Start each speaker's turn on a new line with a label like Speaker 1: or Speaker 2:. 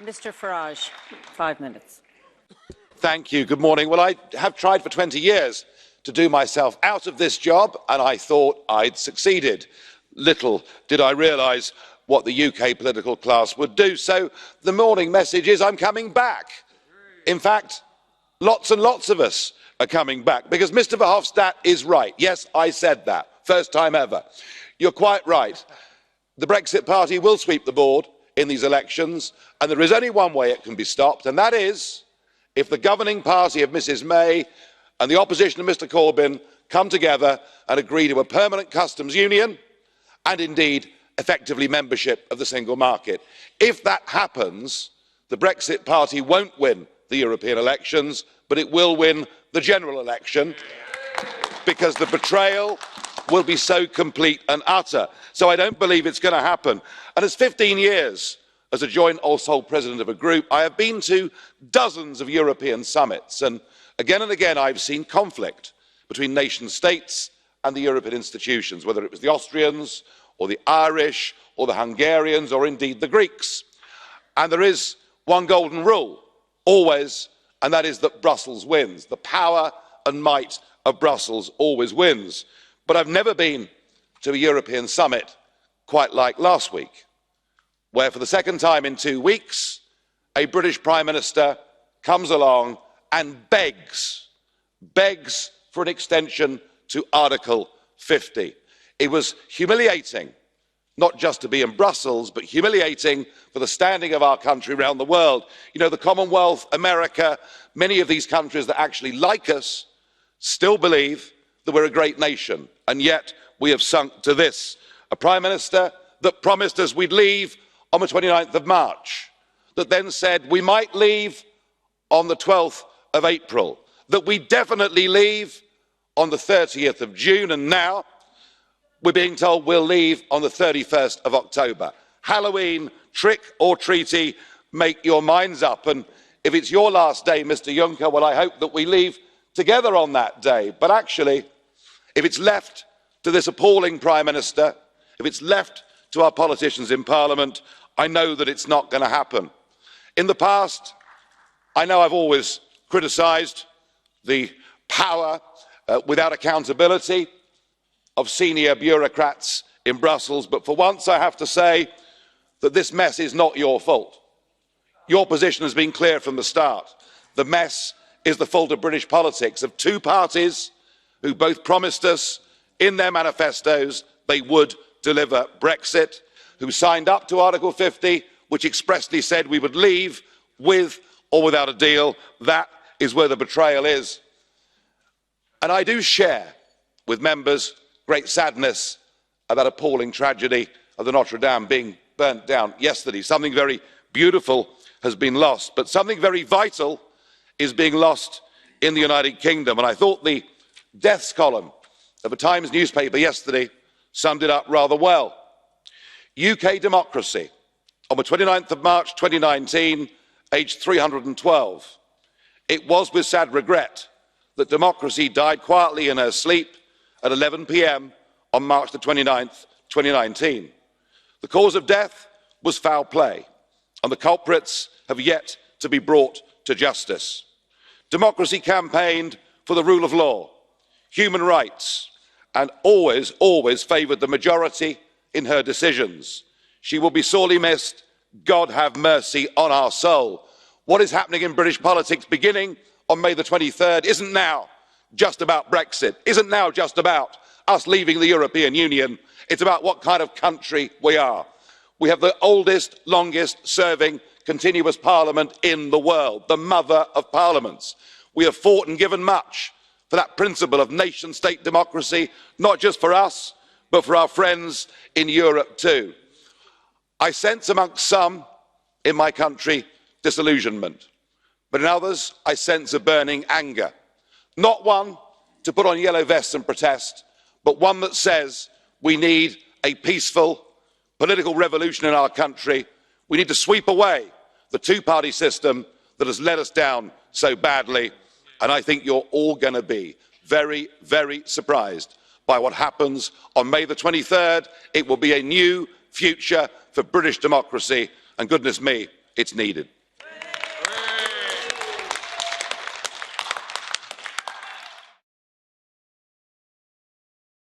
Speaker 1: Mr. Farage, 5 minutes.
Speaker 2: Thank you. Good morning. Well, I have tried for 20 years to do myself out of this job, and I thought I'd succeeded. Little did I realise what the UK political class would do. So the morning message is I'm coming back. In fact, lots and lots of us are coming back, because Mr. Verhofstadt is right. Yes, I said that. First time ever. You're quite right. The Brexit Party will sweep the board in these elections, and there is only one way it can be stopped, and that is if the governing party of Mrs May and the opposition of Mr Corbyn come together and agree to a permanent customs union and indeed effectively membership of the single market. If that happens, the Brexit Party won't win the European elections, but it will win the general election, because the betrayal will be so complete and utter. So I don't believe it's going to happen. And as 15 years as a joint or sole president of a group, I have been to dozens of European summits, and again I've seen conflict between nation states and the European institutions, whether it was the Austrians or the Irish or the Hungarians or indeed the Greeks. And there is one golden rule, always, and that is that Brussels wins. The power and might of Brussels always wins. But I've never been to a European summit quite like last week, where for the second time in 2 weeks, a British Prime Minister comes along and begs for an extension to Article 50. It was humiliating, not just to be in Brussels, but humiliating for the standing of our country around the world. You know, the Commonwealth, America, many of these countries that actually like us still believe that we're a great nation, and yet we have sunk to this. A Prime Minister that promised us we'd leave on the 29th of March, that then said we might leave on the 12th of April, that we definitely leave on the 30th of June, and now we're being told we'll leave on the 31st of October. Halloween, trick or treaty, make your minds up. And if it's your last day, Mr. Juncker, well, I hope that we leave together on that day. But actually, if it's left to this appalling Prime Minister, if it's left to our politicians in Parliament, I know that it's not going to happen. In the past, I know I've always criticised the power without accountability of senior bureaucrats in Brussels, but for once I have to say that this mess is not your fault. Your position has been clear from the start. The mess is the fault of British politics, of two parties who both promised us in their manifestos they would deliver Brexit, who signed up to Article 50, which expressly said we would leave with or without a deal. That is where the betrayal is. And I do share with members great sadness at that appalling tragedy of the Notre Dame being burnt down yesterday. Something very beautiful has been lost, but something very vital is being lost in the United Kingdom. And I thought the deaths column of a Times newspaper yesterday summed it up rather well. UK democracy, on the 29th of March 2019, aged 312. It was with sad regret that democracy died quietly in her sleep at 11 p.m. on March the 29th, 2019. The cause of death was foul play, and the culprits have yet to be brought to justice. Democracy campaigned for the rule of law, human rights, and always favoured the majority in her decisions. She will be sorely missed. God have mercy on our soul. What is happening in British politics beginning on May the 23rd isn't now just about Brexit, isn't now just about us leaving the European Union. It's about what kind of country we are. We have the oldest, longest serving continuous parliament in the world, the mother of parliaments. We have fought and given much for that principle of nation state democracy, not just for us, but for our friends in Europe too. I sense amongst some in my country disillusionment, but in others I sense a burning anger. Not one to put on yellow vests and protest, but one that says we need a peaceful political revolution in our country. We need to sweep away the two-party system that has let us down so badly. And I think you're all going to be very, very surprised by what happens on May the 23rd. It will be a new future for British democracy, and goodness me, it's needed.